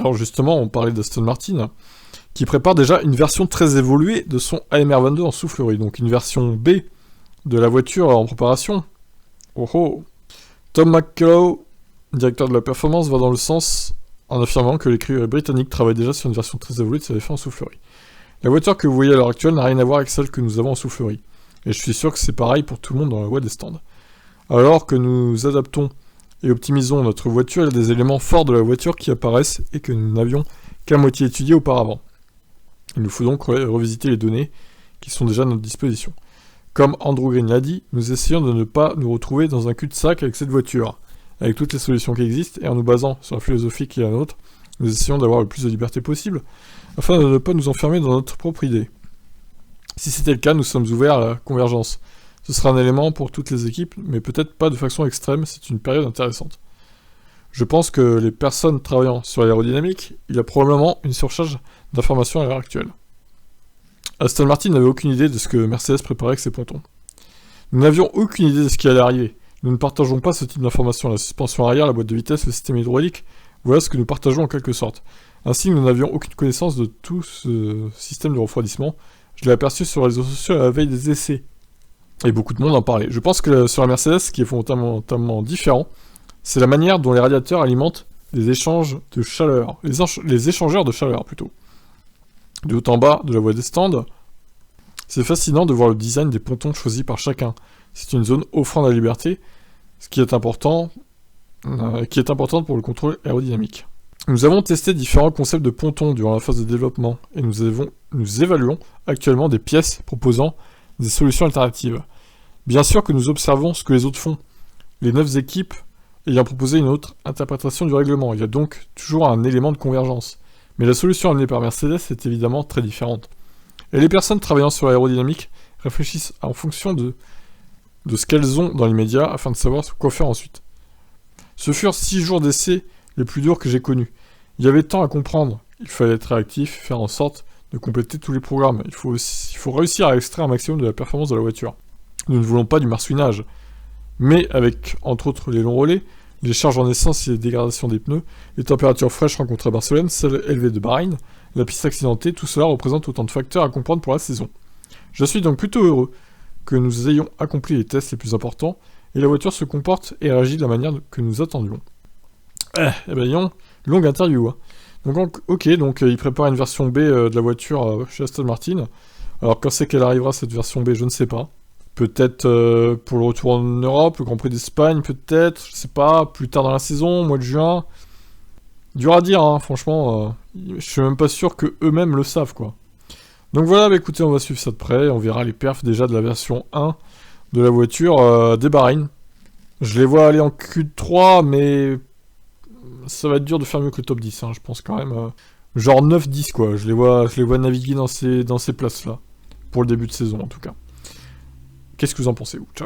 Alors justement, on parlait d'Aston Martin, qui prépare déjà une version très évoluée de son AMR22 en soufflerie, donc une version B de la voiture en préparation. Oh oh. Tom McCullough, directeur de la performance, va dans le sens en affirmant que l'écurie britannique travaille déjà sur une version très évoluée de sa F1 en soufflerie. La voiture que vous voyez à l'heure actuelle n'a rien à voir avec celle que nous avons en soufflerie, et je suis sûr que c'est pareil pour tout le monde dans la voie des stands. Alors que nous adaptons et optimisons notre voiture, il y a des éléments forts de la voiture qui apparaissent et que nous n'avions qu'à moitié étudiés auparavant. Il nous faut donc revisiter les données qui sont déjà à notre disposition. Comme Andrew Green l'a dit, nous essayons de ne pas nous retrouver dans un cul-de-sac avec cette voiture, avec toutes les solutions qui existent, et en nous basant sur la philosophie qui est la nôtre, nous essayons d'avoir le plus de liberté possible, afin de ne pas nous enfermer dans notre propre idée. Si c'était le cas, nous sommes ouverts à la convergence. Ce sera un élément pour toutes les équipes, mais peut-être pas de façon extrême, c'est une période intéressante. Je pense que les personnes travaillant sur l'aérodynamique, il y a probablement une surcharge d'informations à l'heure actuelle. Aston Martin n'avait aucune idée de ce que Mercedes préparait avec ses pontons. Nous n'avions aucune idée de ce qui allait arriver. Nous ne partageons pas ce type d'informations. La suspension arrière, la boîte de vitesse, le système hydraulique, voilà ce que nous partageons en quelque sorte. Ainsi, nous n'avions aucune connaissance de tout ce système de refroidissement. Je l'ai aperçu sur les réseaux sociaux à la veille des essais. Et beaucoup de monde en parlait. Je pense que sur la Mercedes, ce qui est fondamentalement différent, c'est la manière dont les radiateurs alimentent les échanges de chaleur. Les échangeurs de chaleur, plutôt. De haut en bas de la voie des stands, c'est fascinant de voir le design des pontons choisis par chacun. C'est une zone offrant la liberté, ce qui est important, pour le contrôle aérodynamique. Nous avons testé différents concepts de pontons durant la phase de développement, et nous évaluons actuellement des pièces proposant des solutions alternatives. Bien sûr que nous observons ce que les autres font, les 9 équipes ayant proposé une autre interprétation du règlement. Il y a donc toujours un élément de convergence. Mais la solution amenée par Mercedes est évidemment très différente. Et les personnes travaillant sur l'aérodynamique réfléchissent en fonction de ce qu'elles ont dans l'immédiat afin de savoir quoi faire ensuite. Ce furent 6 jours d'essai les plus durs que j'ai connus. Il y avait tant à comprendre. Il fallait être réactif, faire en sorte de compléter tous les programmes. Il faut réussir à extraire un maximum de la performance de la voiture. Nous ne voulons pas du marsouinage. Mais avec, entre autres, les longs relais, les charges en essence et les dégradations des pneus, les températures fraîches rencontrées à Barcelone, celles élevées de Bahreïn, la piste accidentée, tout cela représente autant de facteurs à comprendre pour la saison. Je suis donc plutôt heureux que nous ayons accompli les tests les plus importants, et la voiture se comporte et réagit de la manière que nous attendions. Eh ben, longue interview, hein. Donc, il prépare une version B de la voiture chez Aston Martin. Alors, quand c'est qu'elle arrivera, cette version B, je ne sais pas. Peut-être pour le retour en Europe, le Grand Prix d'Espagne, peut-être, je sais pas, plus tard dans la saison, mois de juin. Dur à dire, hein, franchement, je suis même pas sûr que eux-mêmes le savent, quoi. Donc voilà, bah écoutez, on va suivre ça de près, on verra les perfs déjà de la version 1 de la voiture des Bahreïn. Je les vois aller en Q3, mais ça va être dur de faire mieux que le top 10, hein, je pense quand même. Genre 9-10, quoi, je les vois naviguer dans ces places-là, pour le début de saison en tout cas. Qu'est-ce que vous en pensez, vous? Ciao.